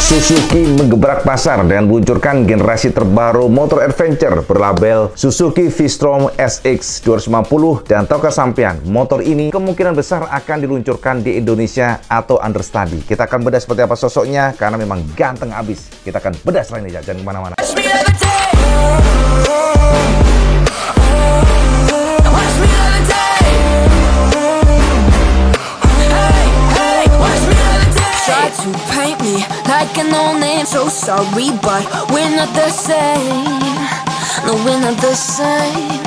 Suzuki menggebrak pasar dengan meluncurkan generasi terbaru motor adventure berlabel Suzuki V-Strom SX 250. Dan tahukah sampean, motor ini kemungkinan besar akan diluncurkan di Indonesia atau understudy. Kita akan bedah seperti apa sosoknya karena memang ganteng abis. Kita akan bedah setelah ini, jangan kemana-mana. To paint me like an old name, so sorry, but we're not the same. No, we're not the same.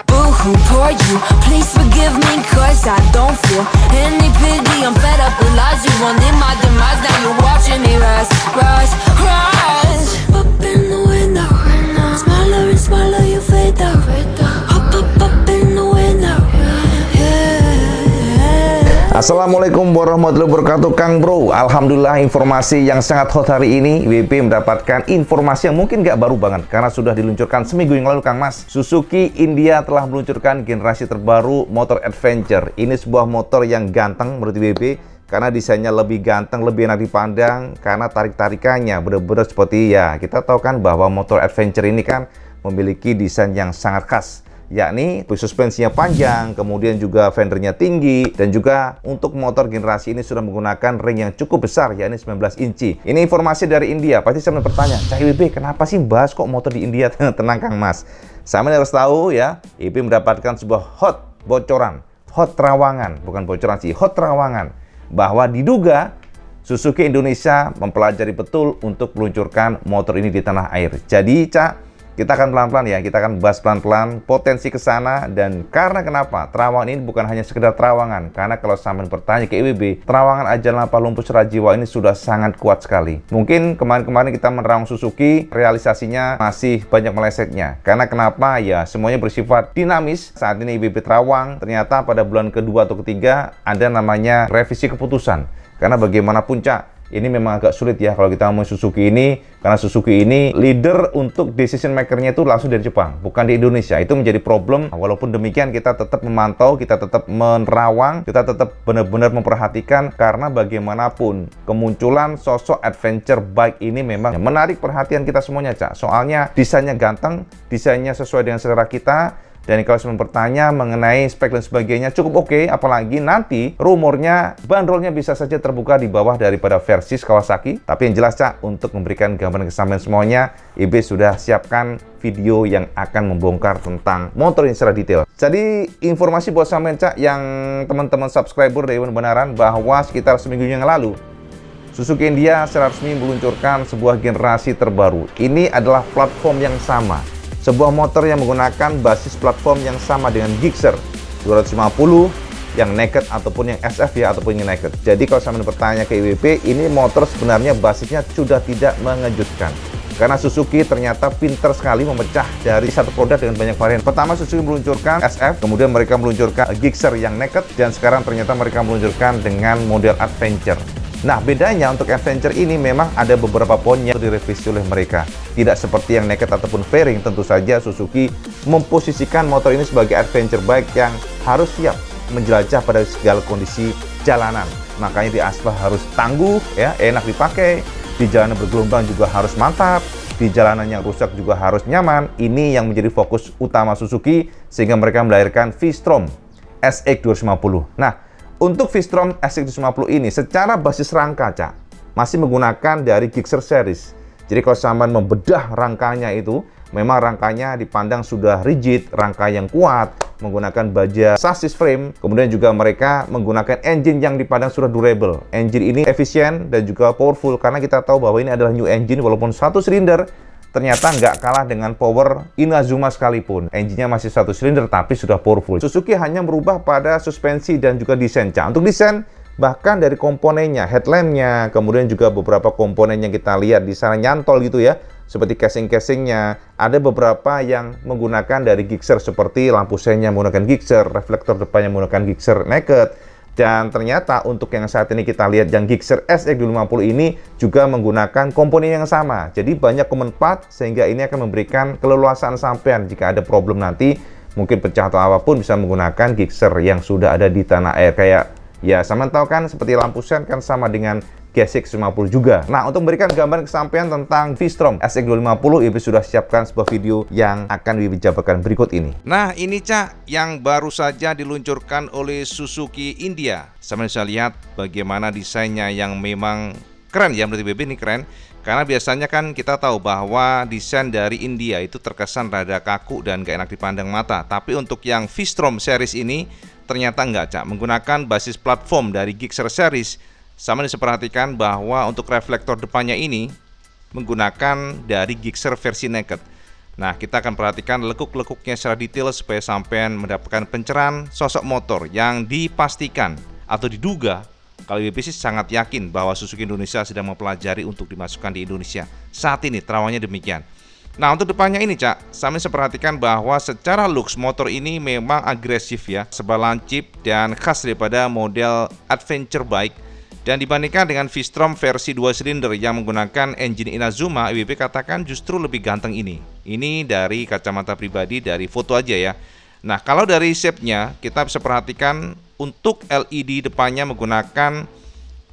Boo-hoo, poor you, please forgive me, cause I don't feel any pity. I'm fed up with lies, you wanted my demise. Now you're watching me rise, rise, rise. Up in the window, smaller and smaller you fade out. Up, up, up in the window. Assalamualaikum warahmatullahi wabarakatuh, Kang Bro. Alhamdulillah, informasi yang sangat hot hari ini. WP mendapatkan informasi yang mungkin nggak baru banget karena sudah diluncurkan seminggu yang lalu, Kang Mas. Suzuki India telah meluncurkan generasi terbaru motor adventure. Ini sebuah motor yang ganteng menurut WP karena desainnya lebih ganteng, lebih enak dipandang karena tarik-tarikannya benar-benar seperti, ya kita tahu kan bahwa motor adventure ini kan memiliki desain yang sangat khas, yakni suspensinya panjang, kemudian juga fendernya tinggi, dan juga untuk motor generasi ini sudah menggunakan ring yang cukup besar, yakni 19 inci. Ini informasi dari India. Pasti saya bertanya, Cah IWB, kenapa sih bahas kok motor di India? Tenang Kang Mas, saya harus tahu ya, IWB mendapatkan sebuah bocoran, hot terawangan, bukan bocoran sih, hot terawangan, bahwa diduga Suzuki Indonesia mempelajari betul untuk meluncurkan motor ini di tanah air. Jadi Cak, kita akan pelan-pelan ya, kita akan bahas pelan-pelan potensi ke sana. Dan karena kenapa? Terawangan ini bukan hanya sekedar terawangan. Karena kalau sampean bertanya ke IWB, terawangan Ajal Lampah Lumpur Serajiwa ini sudah sangat kuat sekali. Mungkin kemarin-kemarin kita menerawang Suzuki, realisasinya masih banyak melesetnya. Karena kenapa? Ya semuanya bersifat dinamis. Saat ini IWB terawang, ternyata pada bulan kedua atau ketiga ada namanya revisi keputusan. Karena bagaimanapun Cak, ini memang agak sulit ya kalau kita ngomong Suzuki ini, karena Suzuki ini leader untuk decision makernya itu langsung dari Jepang, bukan di Indonesia. Itu menjadi problem. Walaupun demikian kita tetap memantau, kita tetap menerawang, kita tetap benar-benar memperhatikan, karena bagaimanapun kemunculan sosok adventure bike ini memang menarik perhatian kita semuanya Cak. Soalnya desainnya ganteng, desainnya sesuai dengan selera kita. Dan kalau saya bertanya mengenai spek dan sebagainya cukup oke, apalagi nanti rumornya bandrolnya bisa saja terbuka di bawah daripada versi Kawasaki. Tapi yang jelas Cak, untuk memberikan gambaran kesamaan semuanya, IB sudah siapkan video yang akan membongkar tentang motor ini secara detail. Jadi informasi buat sampean Cak, yang teman-teman subscriber dari Benaran, bahwa sekitar seminggu yang lalu Suzuki India secara resmi meluncurkan sebuah generasi terbaru. Ini adalah platform yang sama. Sebuah motor yang menggunakan basis platform yang sama dengan Gixxer 250 yang naked ataupun yang SF ya, ataupun yang naked. Jadi kalau saya bertanya ke IWP, ini motor sebenarnya basisnya sudah tidak mengejutkan. Karena Suzuki ternyata pinter sekali memecah dari satu produk dengan banyak varian. Pertama Suzuki meluncurkan SF, kemudian mereka meluncurkan Gixxer yang naked, dan sekarang ternyata mereka meluncurkan dengan model adventure. Nah, bedanya untuk adventure ini memang ada beberapa poin yang direvisi oleh mereka. Tidak seperti yang naked ataupun fairing, tentu saja Suzuki memposisikan motor ini sebagai adventure bike yang harus siap menjelajah pada segala kondisi jalanan. Makanya di aspal harus tangguh, ya, enak dipakai. Di jalanan bergelombang juga harus mantap. Di jalanan yang rusak juga harus nyaman. Ini yang menjadi fokus utama Suzuki, sehingga mereka melahirkan V-Strom SX 250. Nah, untuk V-Strom SX 250 ini secara basis rangka Cak, masih menggunakan dari Gixxer series. Jadi kalau sampean membedah rangkanya itu, memang rangkanya dipandang sudah rigid, rangka yang kuat, menggunakan baja sasis frame. Kemudian juga mereka menggunakan engine yang dipandang sudah durable. Engine ini efisien dan juga powerful, karena kita tahu bahwa ini adalah new engine. Walaupun satu silinder, ternyata nggak kalah dengan power Inazuma sekalipun. Engine-nya masih satu silinder tapi sudah powerful. Suzuki hanya merubah pada suspensi dan juga desain. Untuk desain, bahkan dari komponennya, headlampnya, kemudian juga beberapa komponen yang kita lihat di sana nyantol gitu ya, seperti casing-casingnya, ada beberapa yang menggunakan dari Gixxer, seperti lampu seinnya menggunakan Gixxer, reflektor depannya menggunakan Gixxer naked. Dan ternyata untuk yang saat ini kita lihat yang Gixxer SX 250 ini juga menggunakan komponen yang sama. Jadi banyak common part, sehingga ini akan memberikan keleluasaan sampean jika ada problem nanti, mungkin pecah atau apapun, bisa menggunakan Gixxer yang sudah ada di tanah air. Kayak ya sama tahu kan, seperti lampu sen kan sama dengan GSX-250 juga. Nah, untuk memberikan gambaran kesampaian tentang V-Strom SX250, WP sudah siapkan sebuah video yang akan WP jabarkan berikut ini. Nah, ini Cak, yang baru saja diluncurkan oleh Suzuki India. Sama bisa lihat bagaimana desainnya yang memang keren ya, menurut WP ini keren. Karena biasanya kan kita tahu bahwa desain dari India itu terkesan rada kaku dan gak enak dipandang mata. Tapi untuk yang V-Strom series ini ternyata enggak, Cak. Menggunakan basis platform dari Gixxer series. Sama diperhatikan bahwa untuk reflektor depannya ini menggunakan dari Gixxer versi naked. Nah, kita akan perhatikan lekuk-lekuknya secara detail supaya sampean mendapatkan pencerahan sosok motor yang dipastikan atau diduga. Kalau WP sih sangat yakin bahwa Suzuki Indonesia sedang mempelajari untuk dimasukkan di Indonesia. Saat ini terawangnya demikian. Nah, untuk depannya ini, Cak, saya perhatikan bahwa secara looks motor ini memang agresif ya, serba lancip dan khas daripada model adventure bike. Dan dibandingkan dengan V-Strom versi 2 silinder yang menggunakan engine Inazuma, WP katakan justru lebih ganteng ini. Ini dari kacamata pribadi, dari foto aja ya. Nah, kalau dari shape-nya kita bisa perhatikan untuk LED depannya menggunakan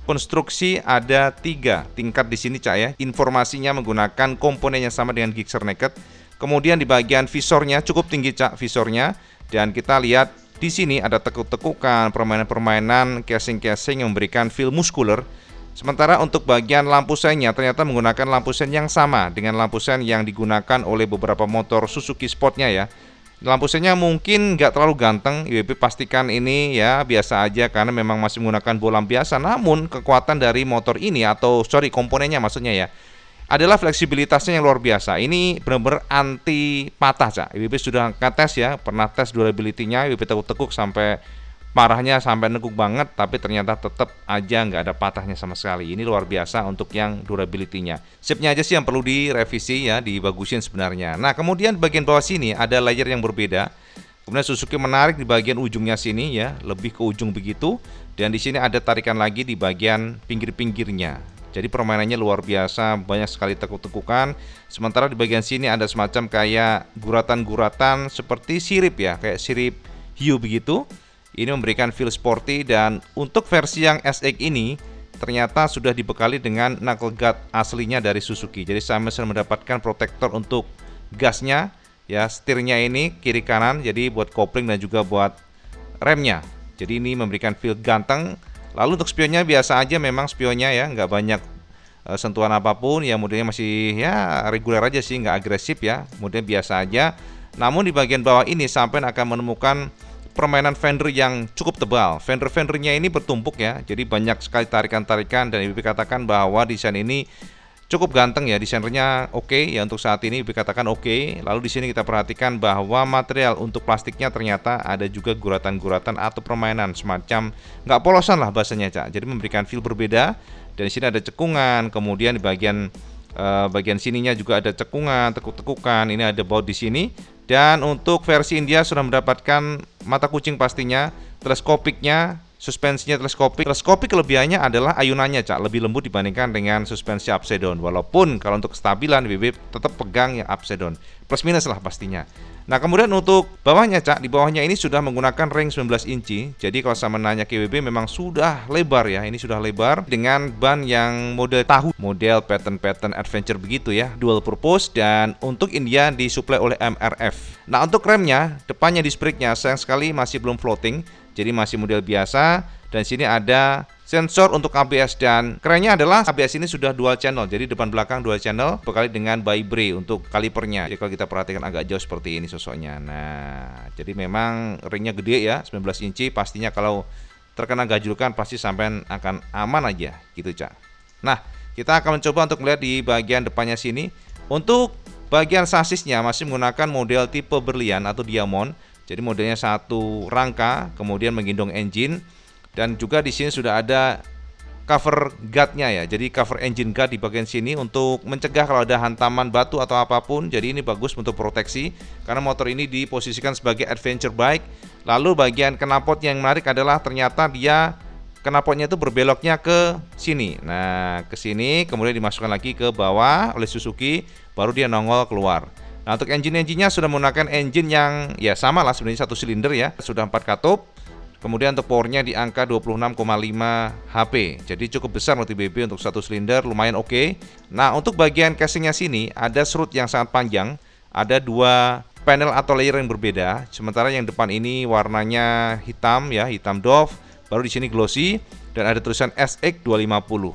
konstruksi ada 3 tingkat di sini, Cak ya. Informasinya menggunakan komponen yang sama dengan Gixxer naked. Kemudian di bagian visornya cukup tinggi, Cak, visornya. Dan kita lihat di sini ada tekuk-tekukan, permainan-permainan, casing-casing yang memberikan feel muscular. Sementara untuk bagian lampu sennya ternyata menggunakan lampu sen yang sama dengan lampu sen yang digunakan oleh beberapa motor Suzuki Sportnya ya. Lampu sennya mungkin nggak terlalu ganteng, IWP pastikan ini ya biasa aja karena memang masih menggunakan bolam biasa. Namun kekuatan dari motor ini komponennya maksudnya ya, adalah fleksibilitasnya yang luar biasa. Ini benar-benar anti patah, Cak. IWP sudah tes ya, pernah tes durability-nya, IWP tekuk-tekuk sampai parahnya sampai nekuk banget, tapi ternyata tetap aja nggak ada patahnya sama sekali. Ini luar biasa untuk yang durability-nya. Shape-nya aja sih yang perlu direvisi ya, dibagusin sebenarnya. Nah, kemudian bagian bawah sini ada layer yang berbeda. Kemudian Suzuki menarik di bagian ujungnya sini ya, lebih ke ujung begitu. Dan di sini ada tarikan lagi di bagian pinggir-pinggirnya. Jadi permainannya luar biasa, banyak sekali tekuk-tekukan. Sementara di bagian sini ada semacam kayak guratan-guratan seperti sirip ya, kayak sirip hiu begitu. Ini memberikan feel sporty dan untuk versi yang SX ini ternyata sudah dibekali dengan knuckle guard aslinya dari Suzuki. Jadi saya bisa mendapatkan protektor untuk gasnya ya, setirnya ini kiri kanan, jadi buat kopling dan juga buat remnya. Jadi ini memberikan feel ganteng. Lalu untuk spionnya biasa aja, memang spionnya ya nggak banyak sentuhan apapun ya, modelnya masih ya reguler aja sih, nggak agresif ya, modelnya biasa aja. Namun di bagian bawah ini sampai akan menemukan permainan fender yang cukup tebal. Fender-fendernya ini bertumpuk ya, jadi banyak sekali tarikan-tarikan dan IWP katakan bahwa desain ini cukup ganteng ya, desainernya oke ya untuk saat ini IWP katakan oke. Lalu di sini kita perhatikan bahwa material untuk plastiknya ternyata ada juga guratan-guratan atau permainan semacam nggak polosan lah bahasanya, Cak. Jadi memberikan feel berbeda. Dan di sini ada cekungan, kemudian di bagian sininya juga ada cekungan, tekuk-tekukan. Ini ada baut di sini. Dan untuk versi India sudah mendapatkan mata kucing pastinya, teleskopiknya, suspensinya teleskopik. Teleskopik kelebihannya adalah ayunannya, Cak, lebih lembut dibandingkan dengan suspensi upside down. Walaupun kalau untuk kestabilan WB tetap pegang yang upside down. Plus minus lah pastinya. Nah, kemudian untuk bawahnya, Cak, di bawahnya ini sudah menggunakan ring 19 inci. Jadi kalau saya menanya ke WB memang sudah lebar ya. Ini sudah lebar dengan ban yang model tahu, model pattern adventure begitu ya, dual purpose, dan untuk India disuplai oleh MRF. Nah, untuk remnya, depannya disc brake-nya sayang sekali masih belum floating. Jadi masih model biasa. Dan sini ada sensor untuk ABS, dan kerennya adalah ABS ini sudah dual channel. Jadi depan belakang dual channel, bekali dengan Vibray untuk kalipernya. Jadi kalau kita perhatikan agak jauh seperti ini sosoknya. Nah, jadi memang ringnya gede ya, 19 inci. Pastinya kalau terkena gajulkan pasti sampai akan aman aja gitu, Cak. Nah, kita akan mencoba untuk melihat di bagian depannya sini. Untuk bagian sasisnya masih menggunakan model tipe berlian atau diamond. Jadi modelnya satu rangka, kemudian menggendong engine. Dan juga di sini sudah ada cover guard-nya ya. Jadi cover engine guard di bagian sini untuk mencegah kalau ada hantaman batu atau apapun. Jadi ini bagus untuk proteksi karena motor ini diposisikan sebagai adventure bike. Lalu bagian knalpot yang menarik adalah ternyata dia knalpotnya itu berbeloknya ke sini. Nah, ke sini kemudian dimasukkan lagi ke bawah oleh Suzuki, baru dia nongol keluar. Nah, untuk engine-nya sudah menggunakan engine yang ya sama lah sebenarnya, satu silinder ya. Sudah 4 katup. Kemudian untuk powernya di angka 26,5 HP. Jadi cukup besar menurut BB untuk satu silinder, lumayan oke. Nah, untuk bagian casingnya sini ada serut yang sangat panjang. Ada dua panel atau layer yang berbeda. Sementara yang depan ini warnanya hitam ya, hitam doff. Baru di sini glossy dan ada tulisan SX250.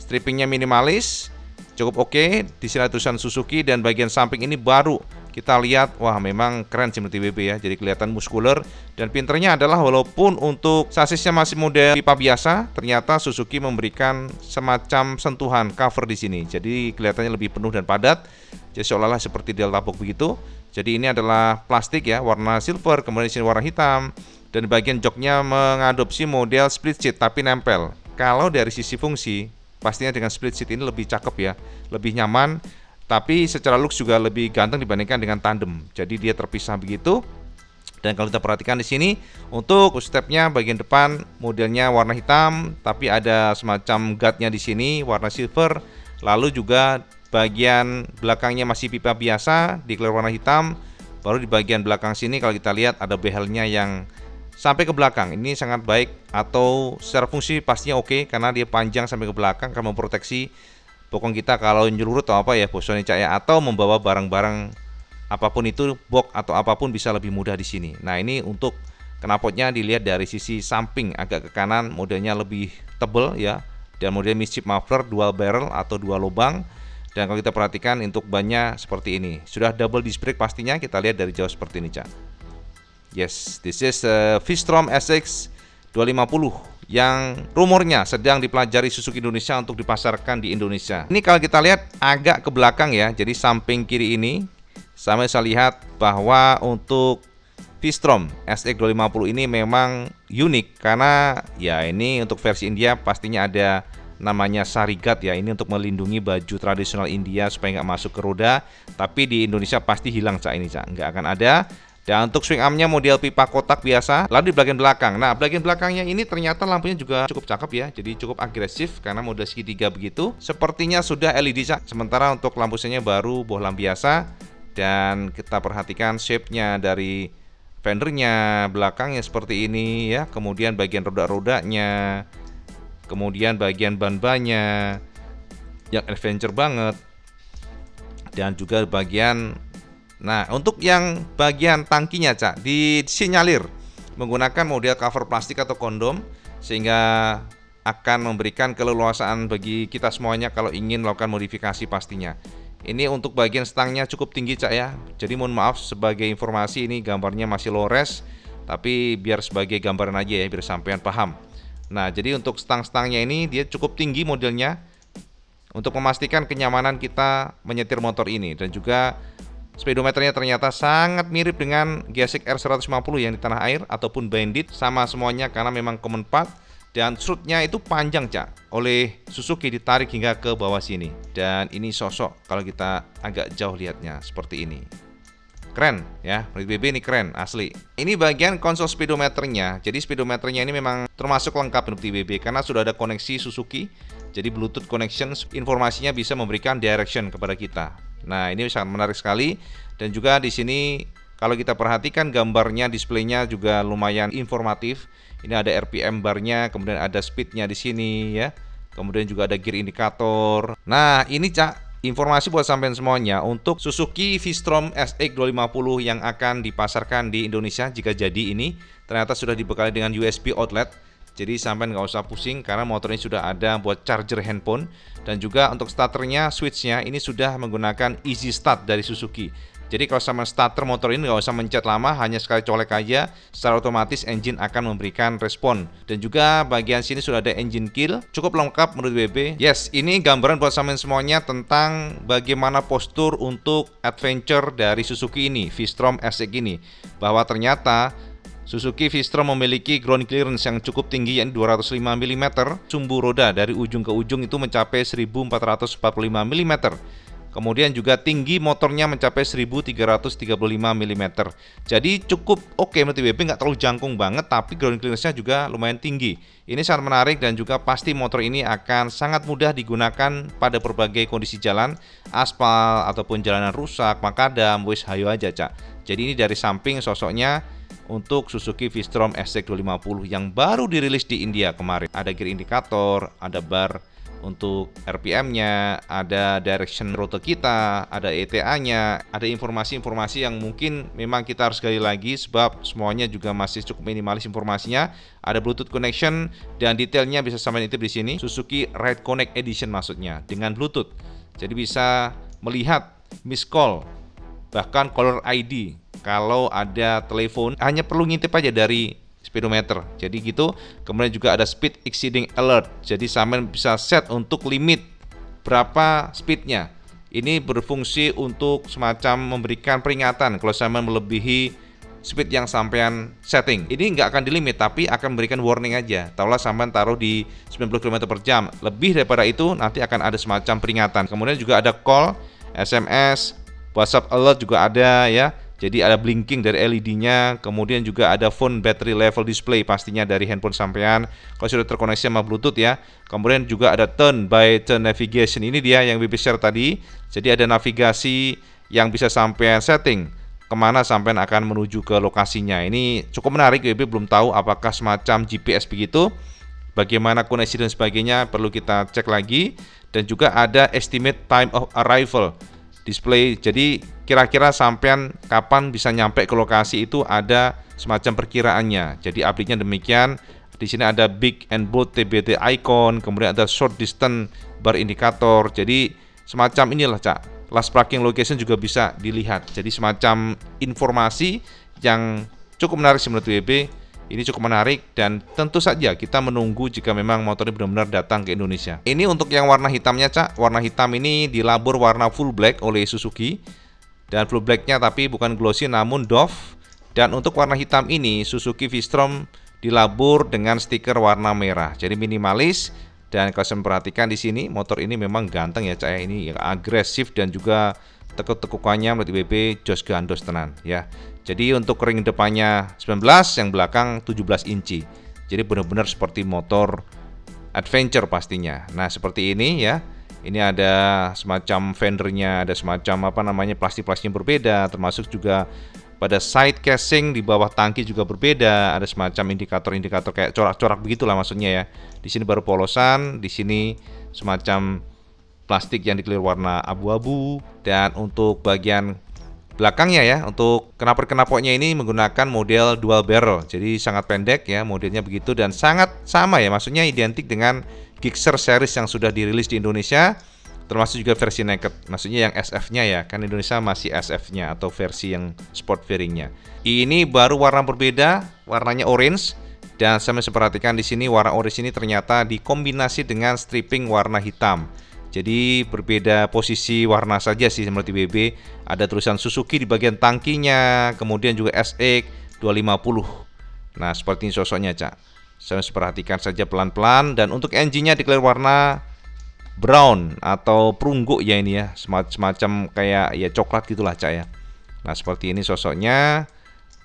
Strippingnya minimalis, cukup oke. Di sini ada tulisan Suzuki dan bagian samping ini baru kita lihat, wah memang keren sih menurut BB ya. Jadi kelihatan muskuler dan pinternya adalah walaupun untuk sasisnya masih model pipa biasa, ternyata Suzuki memberikan semacam sentuhan cover di sini. Jadi kelihatannya lebih penuh dan padat. Jadi seolah-olah seperti Delta Box begitu. Jadi ini adalah plastik ya, warna silver, kemudian di sini warna hitam dan bagian joknya mengadopsi model split seat tapi nempel. Kalau dari sisi fungsi, pastinya dengan split seat ini lebih cakep ya, lebih nyaman. Tapi secara looks juga lebih ganteng dibandingkan dengan tandem. Jadi dia terpisah begitu. Dan kalau kita perhatikan di sini untuk stepnya bagian depan modelnya warna hitam, tapi ada semacam guardnya di sini warna silver. Lalu juga bagian belakangnya masih pipa biasa, declare warna hitam. Baru di bagian belakang sini kalau kita lihat ada behelnya yang sampai ke belakang. Ini sangat baik atau secara fungsi pastinya oke karena dia panjang sampai ke belakang akan memproteksi bokong kita kalau nyelurut atau apa ya bosone cahaya atau membawa barang-barang apapun itu box atau apapun bisa lebih mudah di sini. Nah, ini untuk knalpotnya dilihat dari sisi samping agak ke kanan, modelnya lebih tebal ya. Dan model midship muffler dual barrel atau dua lubang. Dan kalau kita perhatikan untuk bannya seperti ini. Sudah double disc brake pastinya, kita lihat dari jauh seperti ini, Cak. Yes, this is V-Strom SX250 yang rumornya sedang dipelajari Suzuki Indonesia untuk dipasarkan di Indonesia. Ini kalau kita lihat agak ke belakang ya, jadi samping kiri ini sama saya lihat bahwa untuk V-Strom SX250 ini memang unik karena ya ini untuk versi India pastinya ada namanya sarigat ya, ini untuk melindungi baju tradisional India supaya nggak masuk ke roda, tapi di Indonesia pasti hilang Cak ini Cak, nggak akan ada. Dan untuk swing armnya model pipa kotak biasa. Lalu di bagian belakang, nah bagian belakangnya ini ternyata lampunya juga cukup cakep ya. Jadi cukup agresif karena model segitiga begitu. Sepertinya sudah LED Cak. Sementara untuk lampu senya baru bohlam biasa. Dan kita perhatikan shape-nya dari fendernya, belakangnya seperti ini ya. Kemudian bagian roda-rodanya, kemudian bagian ban-bannya yang adventure banget. Dan juga bagian, nah untuk yang bagian tangkinya Cak disinyalir menggunakan model cover plastik atau kondom sehingga akan memberikan keleluasaan bagi kita semuanya kalau ingin melakukan modifikasi pastinya. Ini untuk bagian stangnya cukup tinggi Cak ya. Jadi mohon maaf sebagai informasi ini gambarnya masih low res, tapi biar sebagai gambaran aja ya biar sampean paham. Nah jadi untuk stang-stangnya ini dia cukup tinggi modelnya untuk memastikan kenyamanan kita menyetir motor ini. Dan juga speedometernya ternyata sangat mirip dengan Gesik R150 yang di tanah air ataupun Bandit, sama semuanya karena memang common part. Dan strutnya itu panjang Cak, oleh Suzuki ditarik hingga ke bawah sini. Dan ini sosok kalau kita agak jauh lihatnya seperti ini. Keren ya, menurut BB ini keren asli. Ini bagian konsol speedometernya. Jadi speedometernya ini memang termasuk lengkap menurut BB karena sudah ada koneksi Suzuki. Jadi Bluetooth connection, informasinya bisa memberikan direction kepada kita. Nah, ini sangat menarik sekali. Dan juga di sini kalau kita perhatikan gambarnya, displaynya juga lumayan informatif. Ini ada RPM barnya, kemudian ada speednya di sini ya. Kemudian juga ada gear indikator. Nah, ini Cak, informasi buat sampean semuanya untuk Suzuki V-Strom SX250 yang akan dipasarkan di Indonesia jika jadi ini ternyata sudah dibekali dengan USB outlet. Jadi sampai nggak usah pusing karena motor ini sudah ada buat charger handphone. Dan juga untuk starternya, switchnya ini sudah menggunakan Easy Start dari Suzuki. Jadi kalau sama starter motor ini nggak usah mencet lama, hanya sekali colek aja, secara otomatis engine akan memberikan respon. Dan juga bagian sini sudah ada engine kill, cukup lengkap menurut BB. Yes, ini gambaran buat sampean semuanya tentang bagaimana postur untuk adventure dari Suzuki ini, V-Strom SX ini. Bahwa ternyata Suzuki V-Strom memiliki ground clearance yang cukup tinggi, yakni 205 mm. Sumbu roda dari ujung ke ujung itu mencapai 1445 mm. Kemudian juga tinggi motornya mencapai 1335 mm. Jadi cukup oke menurut BB, nggak terlalu jangkung banget, tapi ground clearance-nya juga lumayan tinggi. Ini sangat menarik dan juga pasti motor ini akan sangat mudah digunakan pada berbagai kondisi jalan, aspal ataupun jalanan rusak, makadam, wis hayo aja Cak. Jadi ini dari samping sosoknya untuk Suzuki V-Strom SX250 yang baru dirilis di India kemarin. Ada gear indikator, ada bar untuk RPM-nya, ada direction rute kita, ada ETA-nya, ada informasi-informasi yang mungkin memang kita harus gali lagi sebab semuanya juga masih cukup minimalis informasinya. Ada Bluetooth connection dan detailnya bisa sampai nitip di sini. Suzuki Ride Connect Edition maksudnya dengan Bluetooth. Jadi bisa melihat miss call, bahkan caller ID. Kalau ada telepon hanya perlu ngintip aja dari speedometer, jadi gitu. Kemudian juga ada speed exceeding alert, jadi sampean bisa set untuk limit berapa speednya. Ini berfungsi untuk semacam memberikan peringatan kalau sampean melebihi speed yang sampean setting. Ini nggak akan dilimit, tapi akan memberikan warning aja. Tahulah sampean taruh di 90 km per jam, lebih daripada itu nanti akan ada semacam peringatan. Kemudian juga ada call, SMS, WhatsApp alert juga ada ya. Jadi ada blinking dari LED-nya, kemudian juga ada phone battery level display pastinya dari handphone sampean kalau sudah terkoneksi sama Bluetooth ya. Kemudian juga ada turn by turn navigation, ini dia yang WP share tadi. Jadi ada navigasi yang bisa sampean setting kemana sampean akan menuju ke lokasinya. Ini cukup menarik, WP belum tahu apakah semacam GPS begitu. Bagaimana koneksi dan sebagainya perlu kita cek lagi. Dan juga ada estimate time of arrival display, jadi kira-kira sampean kapan bisa nyampe ke lokasi itu ada semacam perkiraannya. Jadi update-nya demikian. Di sini ada big and bold TBT icon, kemudian ada short distance bar indikator. Jadi semacam inilah Cak. Last parking location juga bisa dilihat. Jadi semacam informasi yang cukup menarik menurut WB. Ini cukup menarik dan tentu saja kita menunggu jika memang motor ini benar-benar datang ke Indonesia. Ini untuk yang warna hitamnya Cak. Warna hitam ini dilabur warna full black oleh Suzuki. Dan full blacknya tapi bukan glossy namun doff. Dan untuk warna hitam ini Suzuki V-Strom dilabur dengan stiker warna merah. Jadi minimalis. Dan kalau saya perhatikan di sini motor ini memang ganteng ya Cak ya. Ini agresif dan juga tekuk-tekukannya menurut WB jos gandos tenan ya. Jadi untuk ring depannya 19, yang belakang 17 inci. Jadi benar-benar seperti motor adventure pastinya. Nah seperti ini ya. Ini ada semacam fendernya, ada semacam plastik-plastik yang berbeda, termasuk juga pada side casing di bawah tangki juga berbeda. Ada semacam indikator-indikator kayak corak-corak begitulah maksudnya ya. Di sini baru polosan, di sini semacam plastik yang dikelilir warna abu-abu. Dan untuk bagian belakangnya ya, untuk knalpot-knalpotnya ini menggunakan model dual barrel. Jadi sangat pendek ya modelnya begitu dan sangat sama ya, maksudnya identik dengan Gixxer series yang sudah dirilis di Indonesia, termasuk juga versi naked, maksudnya yang SF-nya ya, kan Indonesia masih SF-nya atau versi yang sport fairing-nya. Ini baru warna berbeda, warnanya orange. Dan saya masih perhatikan di sini warna orange ini ternyata dikombinasi dengan stripping warna hitam. Jadi berbeda posisi warna saja sih menurut WB. Ada tulisan Suzuki di bagian tangkinya, kemudian juga SX250. Nah seperti ini sosoknya Cak. Saya harus perhatikan saja pelan-pelan. Dan untuk engine-nya dikelilir warna brown atau perunggu ya ini ya, semacam kayak ya coklat gitulah Cak ya. Nah seperti ini sosoknya.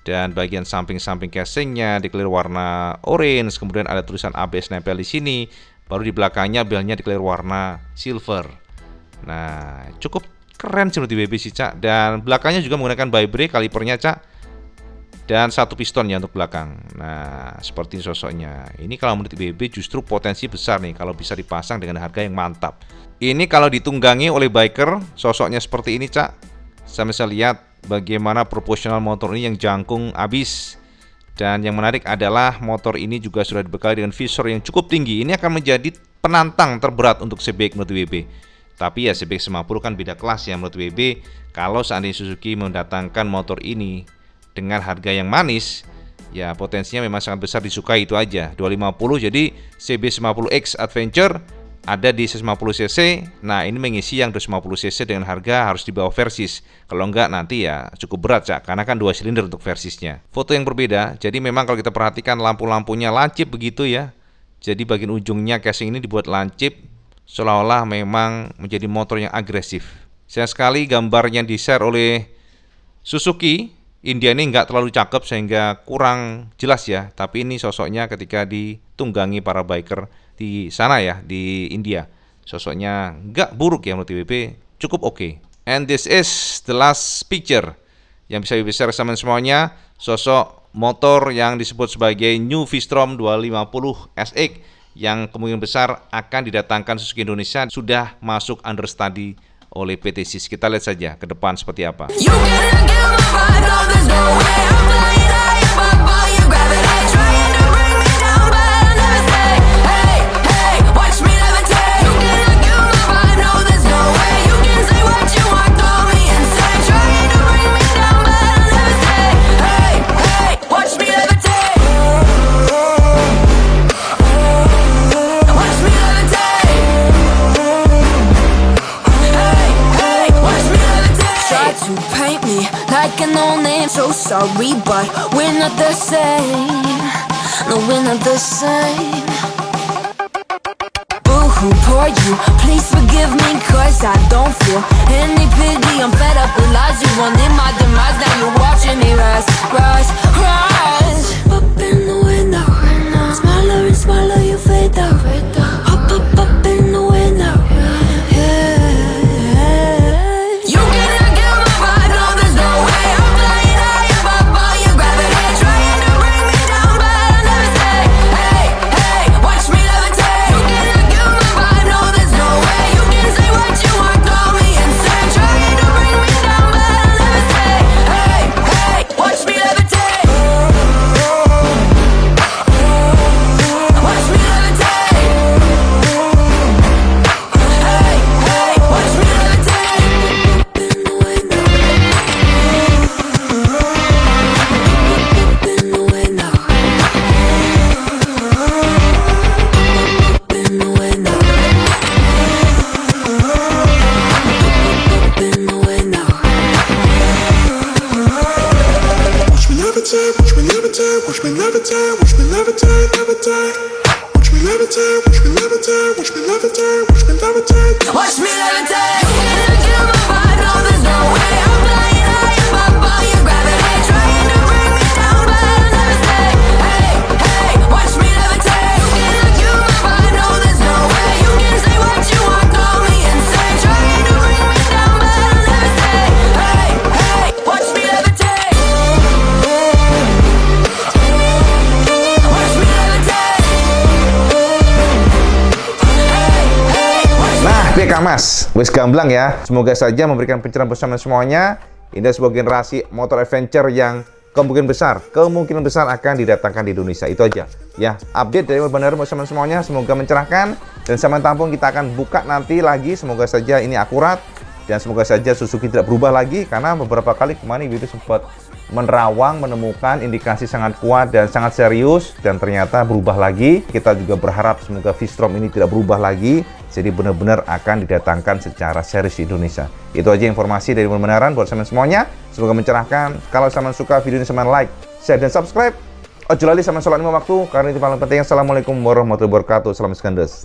Dan bagian samping-samping casingnya dikelilir warna orange, kemudian ada tulisan ABS nempel di sini. Baru di belakangnya belnya dikelilir warna silver. Nah cukup keren sih menurut WB sih Cak. Dan belakangnya juga menggunakan by brake kalipernya Cak. Dan satu piston ya untuk belakang. Nah seperti ini sosoknya. Ini kalau menurut WB justru potensi besar nih kalau bisa dipasang dengan harga yang mantap. Ini kalau ditunggangi oleh biker, sosoknya seperti ini Cak. Saya bisa lihat bagaimana proporsional motor ini yang jangkung abis. Dan yang menarik adalah motor ini juga sudah dibekali dengan visor yang cukup tinggi. Ini akan menjadi penantang terberat untuk CBX menurut WB. Tapi ya CBX 50 kan beda kelas ya menurut WB. Kalau seandainya Suzuki mendatangkan motor ini dengan harga yang manis, ya potensinya memang sangat besar disukai itu aja. 250 jadi CBX 50X Adventure ada di 150cc. Nah ini mengisi yang 250cc dengan harga harus di bawah Versys. Kalau enggak nanti ya cukup berat Cak, karena kan 2 silinder untuk Versysnya. Foto yang berbeda. Jadi memang kalau kita perhatikan lampu-lampunya lancip begitu ya. Jadi bagian ujungnya casing ini dibuat lancip, seolah-olah memang menjadi motor yang agresif. Sayang sekali gambar yang di-share oleh Suzuki India ini nggak terlalu cakep sehingga kurang jelas ya. Tapi ini sosoknya ketika ditunggangi para biker di sana ya, di India. Sosoknya nggak buruk ya menurut WP, cukup oke. And this is the last picture yang bisa WP share sama semuanya. Sosok motor yang disebut sebagai New V-Strom 250 SX yang kemungkinan besar akan didatangkan Suzuki Indonesia sudah masuk under study oleh PT SIS. Kita lihat saja ke depan seperti apa. You cannot get my vibe, no, there's no way. I'm flying high above all your gravity, trying to bring me down, but I'll never stay. Hey, hey, watch me levitate. You cannot get my vibe, no, there's no way. You can say what you want, call me insane, trying to bring me down, but I'll never stay. Hey, hey, watch me levitate. Watch me levitate. Try to paint me like an old name, so sorry, but we're not the same. No, we're not the same. Boo-hoo, poor you, please forgive me, cause I don't feel any pity. I'm fed up with lies, you wanted my demise, now you're watching me rise, rise, rise. Up in the window, smaller and smaller you fade out. Up, up, up in the window, yeah. You cannot get my vibe, no, there's no way. I'm flying high above all your gravity, trying to bring me down, but I'll never stay. Hey, hey, watch me levitate. You cannot get my vibe, no, there's no way. You can say what you want, call me insane, trying to bring me down, but I'll never stay. Hey, hey, watch me levitate. Watch me levitate. Hey, hey, watch me levitate. Watch me levitate, watch me levitate, watch me levitate, levitate. Watch me levitate, watch me levitate, watch me levitate, watch me levitate. Watch me levitate. You cannot get my vibe, no, there's no way. I'm flying high above all your gravity, trying to bring me down, but I'll never stay. Hey, hey, watch me levitate. You cannot get my vibe, no, there's no way. You can say what you want, call me insane, trying to bring me down, but I'll never stay. Hey, hey, watch me levitate. Watch me levitate. Hey, hey, watch me. Nah, piye Kang Mas? Wis gamblang ya. Semoga saja memberikan pencerahan bersama semuanya. Ini sebuah generasi motor adventure yang kemungkinan besar akan didatangkan di Indonesia. Itu aja ya, update dari benar bersama semuanya. Semoga mencerahkan dan sama tampung kita akan buka nanti lagi. Semoga saja ini akurat dan semoga saja Suzuki tidak berubah lagi, karena beberapa kali kemarin itu sempat menerawang menemukan indikasi sangat kuat dan sangat serius dan ternyata berubah lagi. Kita juga berharap semoga V-Strom ini tidak berubah lagi, jadi benar-benar akan didatangkan secara serius di Indonesia. Itu aja informasi dari kebenaran buat teman semuanya. Semoga mencerahkan. Kalau teman suka video ini, teman like, share dan subscribe. Ojo lali sama sholat 5 waktu, karena itu paling penting. Assalamualaikum warahmatullahi wabarakatuh. Salam Iskandes.